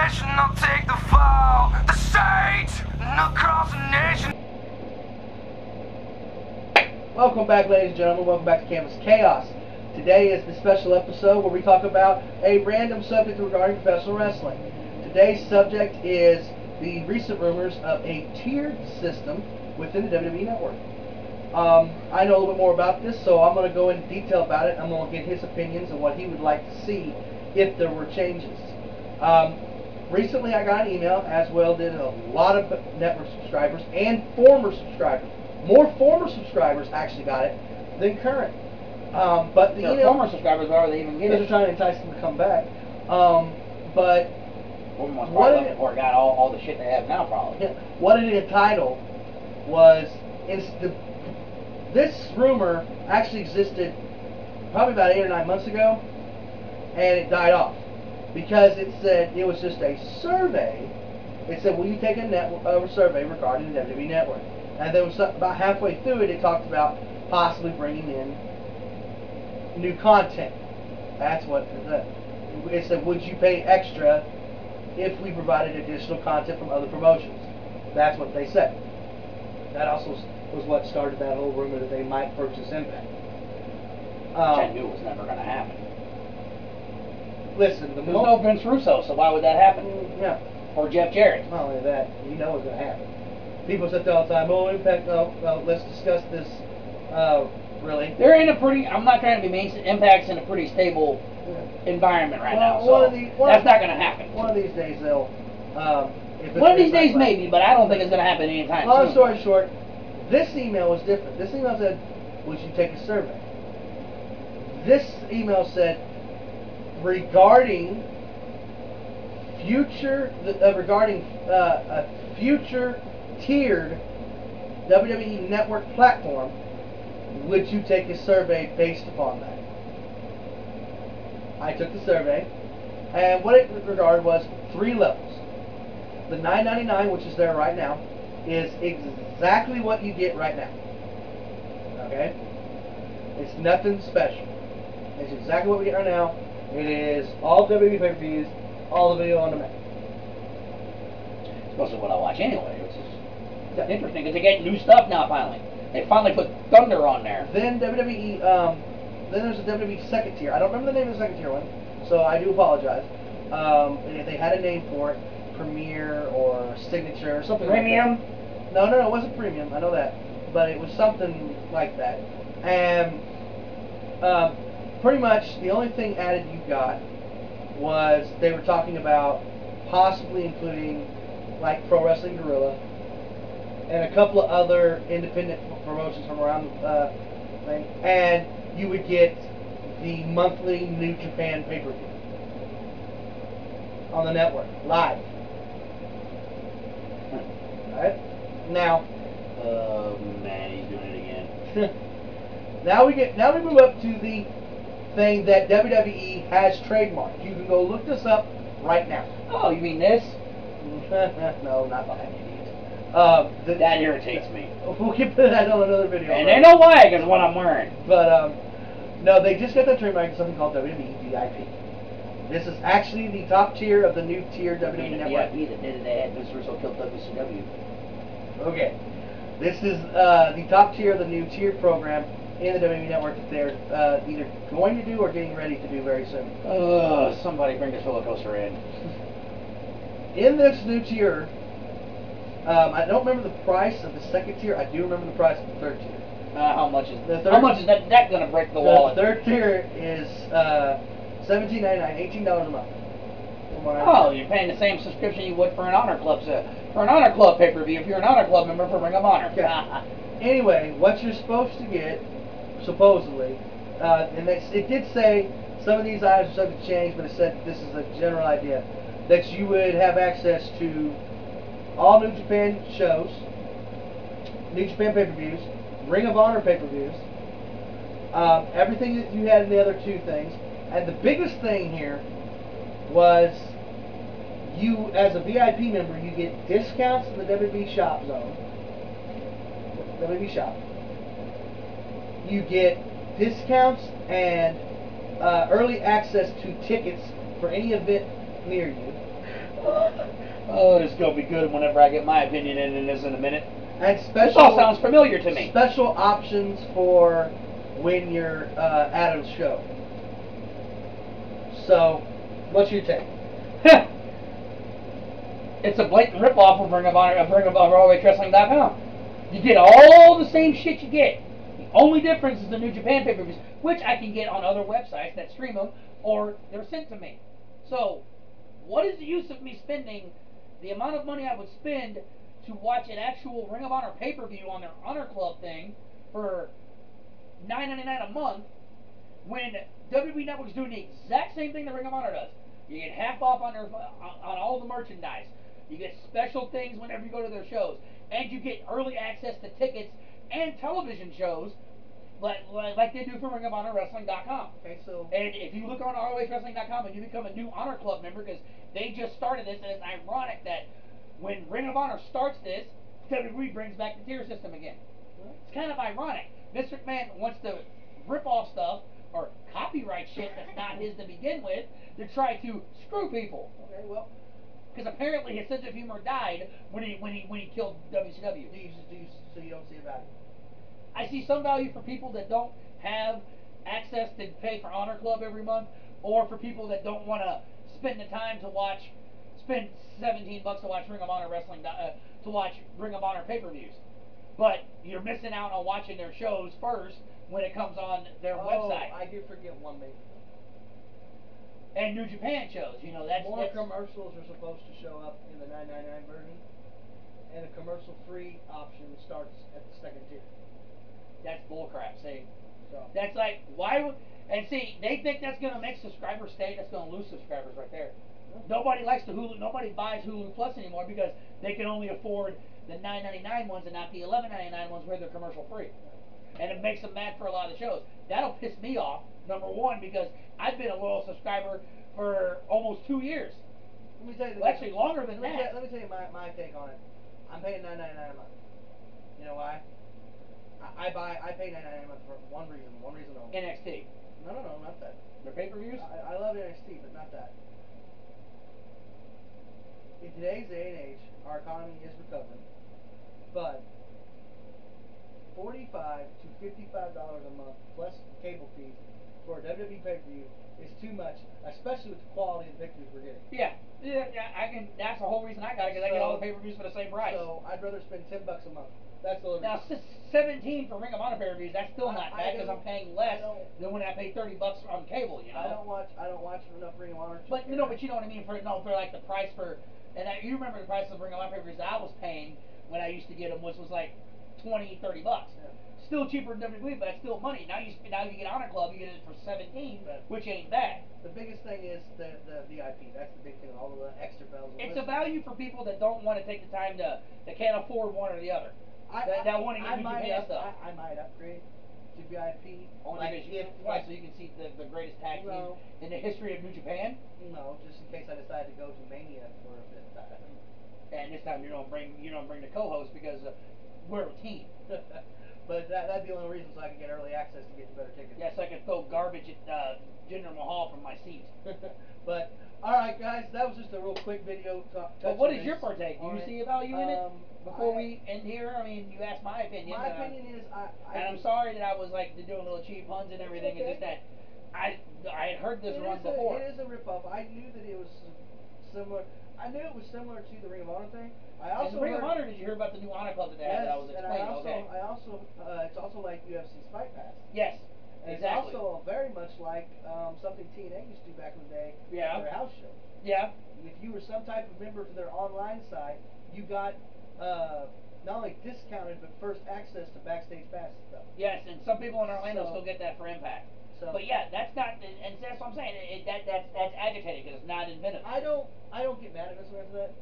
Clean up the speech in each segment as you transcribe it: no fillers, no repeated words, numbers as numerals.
nation, they'll take the fall. The state, across the nation. Welcome back, ladies and gentlemen. Welcome back to Campus Chaos. Today is the special episode where we talk about a random subject regarding professional wrestling. Today's subject is the recent rumors of a tiered system within the WWE Network. I know a little bit more about this, so I'm going to go into detail about it. I'm going to get his opinions on what he would like to see if there were changes. Recently I got an email, as well did a lot of network subscribers and former subscribers. More former subscribers actually got it than current. But the email, former subscribers, why were they even getting it? They're trying to entice them to come back. But what it got all the shit they have now, probably. What it entitled was this rumor actually existed probably about 8 or 9 months ago, and it died off because it said it was just a survey. It said, "Will you take a survey regarding the WWE Network?" And then about halfway through it, it talked about possibly bringing in new content. That's what it said. It said, "Would you pay extra if we provided additional content from other promotions?" That's what they said. That also was what started that whole rumor that they might purchase Impact. Which I knew was never going to happen. Listen, there's no Vince Russo, so why would that happen? Yeah. Or Jeff Jarrett. Not only that, you know it's going to happen. People say all the time, "Oh, Impact, no, let's discuss this." Really? They're in a pretty, I'm not trying to be mean, Impact's in a pretty stable environment right now, so that's not going to happen. One of these days they'll... one of these days maybe, but I don't think it's going to happen anytime soon. Long story short, this email was different. This email said, "Would you take a survey?" This email said, regarding future a future tiered WWE Network platform, would you take a survey based upon that? I took the survey, and what it regarded was 3 levels. The $9.99, which is there right now, is exactly what you get right now. Okay? It's nothing special. It's exactly what we get right now. It is all WWE pay-per-views, all the video on demand. It's mostly what I watch anyway, which is interesting because they get new stuff now finally. They finally put Thunder on there. Then WWE, then there's a WWE second tier. I don't remember the name of the second tier one, so I do apologize. They had a name for it, Premier or Signature or something. Premium? Like that. No, it wasn't Premium. I know that, but it was something like that. And pretty much the only thing added you got was they were talking about possibly including like Pro Wrestling Guerrilla and a couple of other independent promotions from around the thing, and you would get the monthly New Japan pay-per-view on the network, live. Alright? Now, oh man, he's doing it again. now we move up to the thing that WWE has trademarked. You can go look this up right now. Oh, you mean this? No, not that. That irritates me. We'll get to that on another video. And they know why, because what I'm wearing. But, no, they just got that trademark something called WWE VIP. This is actually the top tier of the new tier WWE Network. VIP that did it, they had Vince Russo killed WCW. Okay. This is the top tier of the new tiered program in the WWE Network that they're either going to do or getting ready to do very soon. Somebody bring this roller coaster in. In this new tier, I don't remember the price of the second tier. I do remember the price of the third tier. How much is that going to break the wallet? The third tier is $17.99, $18 a month. Oh, you're paying the same subscription you would for an Honor Club pay-per-view if you're an Honor Club member for Ring of Honor. Okay. Anyway, what you're supposed to get, supposedly, and it did say some of these items are subject to change, but it said this is a general idea, that you would have access to all New Japan shows, New Japan pay-per-views, Ring of Honor pay-per-views, everything that you had in the other 2 things, and the biggest thing here was you, as a VIP member, you get discounts in the WWE Shop zone, WWE Shop. You get discounts and early access to tickets for any event near you. Oh, this is gonna be good whenever I get my opinion in this in a minute. And This all sounds familiar to me. Special options for when you're Adam's show. So, what's your take? It's a blatant ripoff of Ring of Honor, of ROHWrestling.com. You get all the same shit you get. The only difference is the New Japan pay-per-views, which I can get on other websites that stream them, or they're sent to me. So, what is the use of me spending the amount of money I would spend to watch an actual Ring of Honor pay-per-view on their Honor Club thing for $9.99 a month when WWE Network's doing the exact same thing that Ring of Honor does? You get half off on all the merchandise. You get special things whenever you go to their shows, and you get early access to tickets and television shows, like they do for Ring of Honor Wrestling.com. Okay, so and if you look on ROHWrestling.com and you become a new Honor Club member, because they just started this, and it's ironic that when Ring of Honor starts this, WWE brings back the tier system again. It's kind of ironic. Vince McMahon wants to rip off stuff or copyright shit that's not his to begin with to try to screw people. Okay, well, because apparently his sense of humor died when he killed WCW. So you don't see a value? I see some value for people that don't have access to pay for Honor Club every month, or for people that don't want to spend the time to spend $17 to watch Ring of Honor Wrestling, to watch Ring of Honor pay-per-views. But you're missing out on watching their shows first when it comes on their website. I did forget one major thing. And New Japan shows, that's more commercials are supposed to show up in the $9.99 version, and the commercial-free option starts at the second tier. That's bullcrap. See, so that's like why would and see they think that's gonna make subscribers stay. That's gonna lose subscribers right there. Nobody likes the Hulu. Nobody buys Hulu Plus anymore because they can only afford the $9.99 ones and not the $11.99 ones where they're commercial free. And it makes them mad for a lot of the shows. That'll piss me off. Number one, because I've been a loyal subscriber for almost 2 years. Let me tell you. Well, actually, longer than that. Let me tell you my take on it. I'm paying $9.99 a month. You know why? I pay $9.99 a month for one reason only. NXT. No, not that. Their pay-per-views? I love NXT, but not that. In today's day and age, our economy is recovering, but $45 to $55 a month plus cable fees for a WWE pay-per-view is too much, especially with the quality of the victories we're getting. Yeah, I can. That's the whole reason I got it, because I get all the pay-per-views for the same price. So I'd rather spend $10 a month. That's the only now, reason. 17 for Ring of Honor pay-per-views. That's still not bad because I'm paying less than when I pay $30 on cable. I don't watch enough Ring of Honor. But you know what I mean for like the price for. And you remember the price of Ring of Honor pay-per-views that I was paying when I used to get them, which was like $20, $30. Yeah. Still cheaper than WWE, but it's still money. Now you get Honor Club, you get it for 17, which ain't bad. The biggest thing is the VIP. That's the big thing. All of the extra bells. It's a value for people that don't want to take the time that can't afford one or the other. That want to get New Japan stuff. I might upgrade to VIP. Only why? So you can see the greatest tag team in the history of New Japan? No, just in case I decide to go to Mania for a fifth time. And this time you don't bring the co-host because we're a team. But that'd be the only reason, so I can get early access to get the better tickets. Yes, I can throw garbage at Jinder Mahal from my seat. But alright guys, that was just a real quick video. But what is your partake? Do you see a value in it? Before we end here, I mean, you asked my opinion. My opinion is and I'm sorry that I was like doing little cheap puns and everything. Okay. It's just that I had heard this run before. It is a ripoff. I knew that it was similar. I knew it was similar to the Ring of Honor thing. I also Ring of Honor. Did you hear about the new Honor Club that they had? That I was explaining. I also it's also like UFC's Fight Pass. Yes. And exactly. It's also very much like something TNA used to do back in the day. Yeah. At their house shows. Yeah. If you were some type of member to their online site, you got not only discounted but first access to backstage pass stuff. Yes, and some people in Orlando still get that for Impact. So, but yeah, that's not, and that's what I'm saying. That's agitating because it's not inventive. I don't get mad at Mr. for that.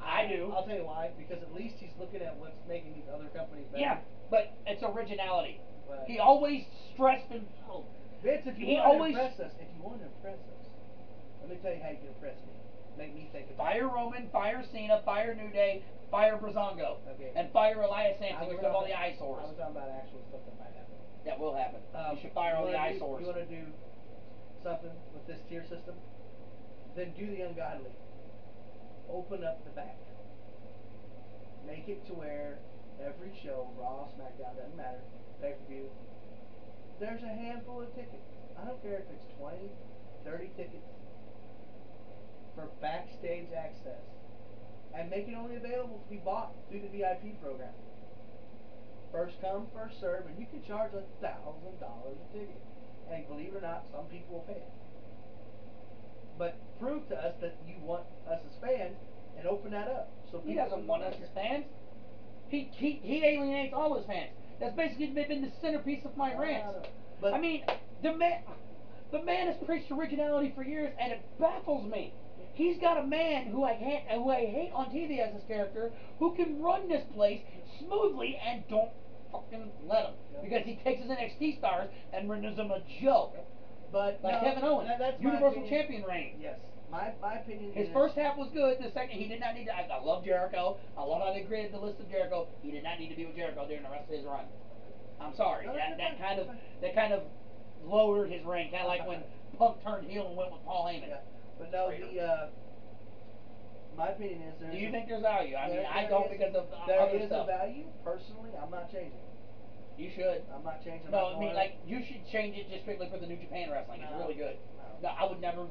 I do. I'll tell you why. Because at least he's looking at what's making these other companies better. Yeah, but it's originality. Right. He always stressed and Vince, if you want to impress us, let me tell you how you can impress me. Make me think about fire Roman, fire Cena, fire New Day, fire Breezango, and fire Elias Sampson instead of all the eyesores. I was talking about actual stuff that might happen. That will happen. You should fire all the eyesores. You want to do something with this tier system? Then do the ungodly. open up the back. Make it to where every show, Raw, SmackDown, doesn't matter, pay-per-view, there's a handful of tickets. I don't care if it's 20, 30 tickets for backstage access. And make it only available to be bought through the VIP program. First come, first serve, and you can charge $1,000 a ticket. And believe it or not, some people will pay it. But prove to us that you want us as fans and open that up. So He doesn't want us as fans. He alienates all his fans. That's basically been the centerpiece of my rants. But I mean, the man has preached originality for years, and it baffles me. He's got a man who I hate on TV as his character, who can run this place smoothly and don't fucking let him. Yep. Because he takes his NXT stars and renders them a joke. But Like no, Kevin Owens, that's my Universal opinion. Champion reign. Yes, my opinion His is first half was good. The second, he did not need to. I love Jericho. I love how they created the list of Jericho. He did not need to be with Jericho during the rest of his run. I'm sorry. No, That fine. kind of lowered his reign. Kind of like when Punk turned heel and went with Paul Heyman. Yeah, but no, my opinion is Do you think there's value? I mean, I there don't is- because of there other is stuff. a value. Personally, I'm not changing. You should. I'm not changing. No, I mean, like, you should change it just strictly for the New Japan wrestling. It's No. really good. No. No, I would never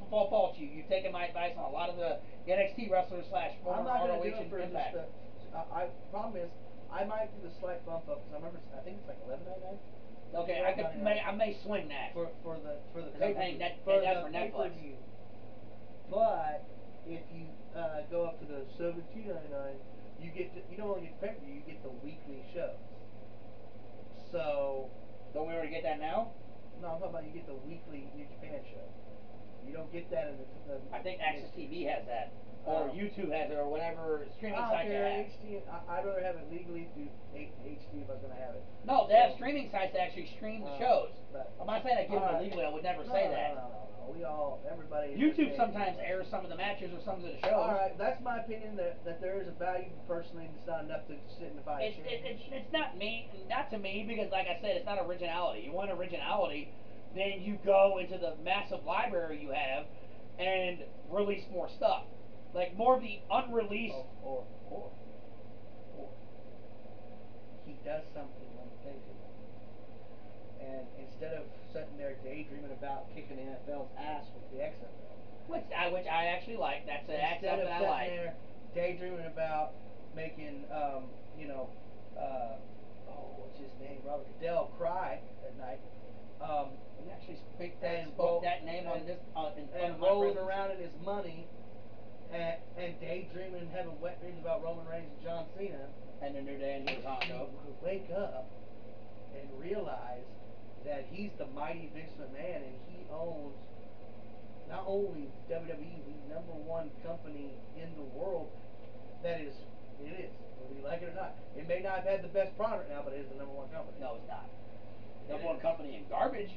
fault you. You've taken my advice on a lot of the NXT wrestlers / I'm former not going ROH to do it and for Impact. just the. Problem is, I might do the slight bump up because I remember I think it's like $11.99. Okay, I may swing that. for the 'Cause I'm pay-per-view. paying that for for the Netflix. pay-per-view. But if you go up to the $17.99, you don't only get the pay-per-view, you get the weekly shows. So Don't we already get that now? no, I'm talking about you get the weekly New Japan show. You don't get that in the I think Access TV has that, or YouTube has it, or whatever streaming I don't site they care. have. HD. I'd rather have it legally through HD if I was going to have it. No, they have streaming sites that actually stream the shows. but- I'm not saying I give them Alright. illegally. I would never No, say no, that. No. Everybody. YouTube sometimes airs some of the matches or some of the shows. All right, that's my opinion. That there is a value personally. It's not enough to sit and buy. It's not to me, because like I said, it's not originality. You want originality, then you go into the massive library you have and release more stuff, like more of the unreleased. Or he does something on the pay-per-view. And instead of sitting there daydreaming about kicking the NFL's ass with the XFL, Which I actually like. That's an instead accent of that I sitting like. there daydreaming about making, what's his name, Robert Goodell cry at night, We actually spoke roll- that name on and- this in front and of my rolling presence. around in his money, and daydreaming and having wet dreams about Roman Reigns and John Cena. And the New Day and New Hondo. Could wake up and realize that he's the mighty Vince McMahon and he owns not only WWE, the #1 company in the world. It is, whether you like it or not. It may not have had the best product now, but it is the #1 company. No, it's not. Number one company in garbage.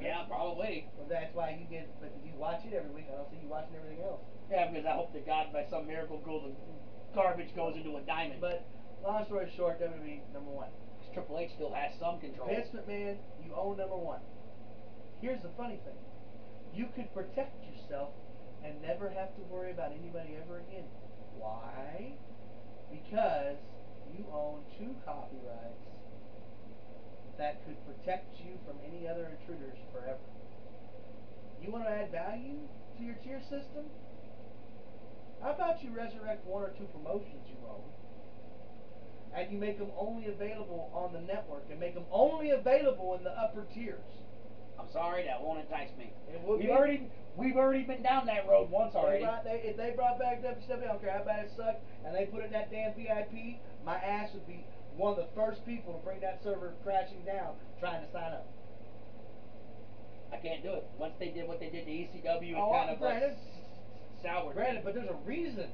Yeah, probably. Well, that's why but you watch it every week. I don't see you watching everything else. Yeah, because I hope that God, by some miracle, the garbage goes into a diamond. But long story short, WWE #1. Triple H still has some control. Vince McMahon, you own #1. Here's the funny thing. You could protect yourself and never have to worry about anybody ever again. Why? Because you own 2 copyrights that could protect you from any other intruders forever. You want to add value to your tier system? How about you resurrect 1 or 2 promotions you own, and you make them only available on the network, and make them only available in the upper tiers? I'm sorry, that won't entice me. It would We've be. already been down that road once already. If they brought back WCW, I don't care how bad it sucked, and they put it in that damn VIP, my ass would be one of the first people to bring that server crashing down trying to sign up. I can't do it. Once they did what they did to ECW, it Oh, kind of granted. soured me. Granted, but there's a reason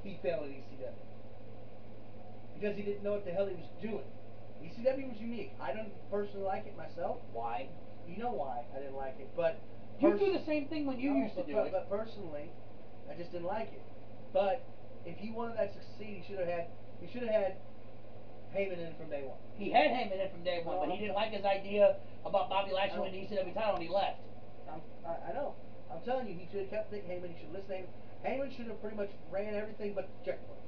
he failed at ECW. Because he didn't know what the hell he was doing. ECW was unique. I don't personally like it myself. Why? You know why I didn't like it, but You do the same thing when you No, used to but- do but- it. But personally, I just didn't like it. But if he wanted that to succeed, he should have had Heyman in from day one. He had Heyman in from day one, but he didn't like his idea about Bobby Lashley winning the ECW title, and he left. I know. I'm telling you, he should have kept Heyman. He should listen to Heyman. Heyman should have pretty much ran everything but the checkpoint.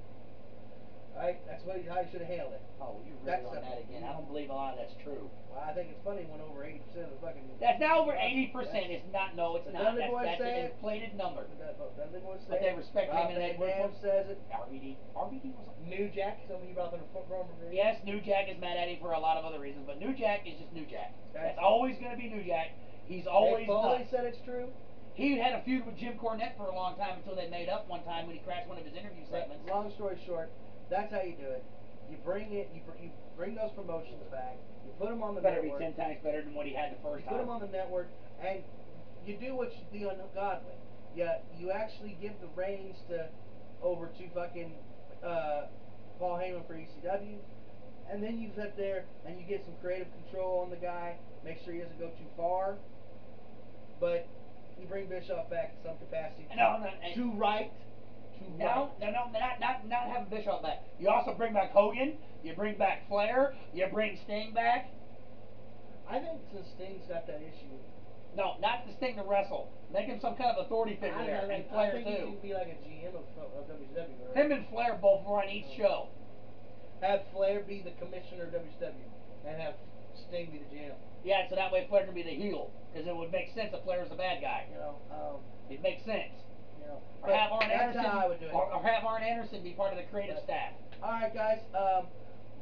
Right? That's how he should have handled it. Oh, you're That's really on that again. I don't believe a lot of that's true. Well, I think it's funny when over 80% of the fucking... That's not over 80%. It's not. No, it's the not. Dudley Boys That's say an it. inflated number. The Dudley Boys say But they it. respect Rob him and Van they work Dam for says it. RVD was. New Jack, somebody you brought on the front row. Yes, New Jack is mad at him for a lot of other reasons, but New Jack is just New Jack. Okay. That's always going to be New Jack. He's always Foley nuts. said it's true. He had a feud with Jim Cornette for a long time until they made up one time when he crashed one of his interview segments. But long story short, that's how you do it. You bring it. You bring those promotions back. You put them on the Better network. be 10 times better than what he had the first Put them time. on the network, and you do the ungodly. You actually give the reins over to fucking Paul Heyman for ECW, and then you sit there and you get some creative control on the guy. Make sure he doesn't go too far, but you bring Bischoff back in some capacity to right. Not having Bischoff back. You also bring back Hogan. You bring back Flair. You bring Sting back. I think since Sting's got that issue. No, not the Sting to wrestle. Make him some kind of authority figure there, and Flair I think too. he can be like a GM of WCW. Right? Him and Flair both run each show. Have Flair be the commissioner of WCW, and have Sting be the GM. Yeah, so that way Flair can be the heel, because it would make sense if Flair was the bad guy. You know, it makes sense. You know, Or have Arn that's Anderson, how I would do it. Or have Arn Anderson be part of the creative staff. All right, guys.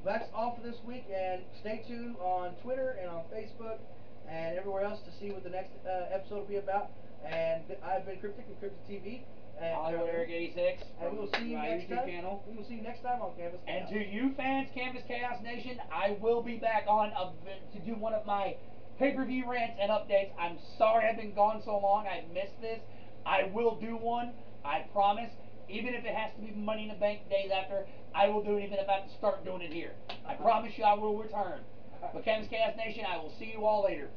That's all for this week, and stay tuned on Twitter and on Facebook and everywhere else to see what the next episode will be about. And I've been Cryptic with Cryptic TV. Hollywood Eric 86. And we will see you next YouTube time. channel. We will see you next time on Canvas Chaos. And to you fans, Canvas Chaos Nation, I will be back on to do one of my pay-per-view rants and updates. I'm sorry I've been gone so long. I've missed this. I will do one. I promise. Even if it has to be Money in the Bank days after, I will do it even if I have to start doing it here. I promise you I will return. But Canvas Chaos Nation, I will see you all later.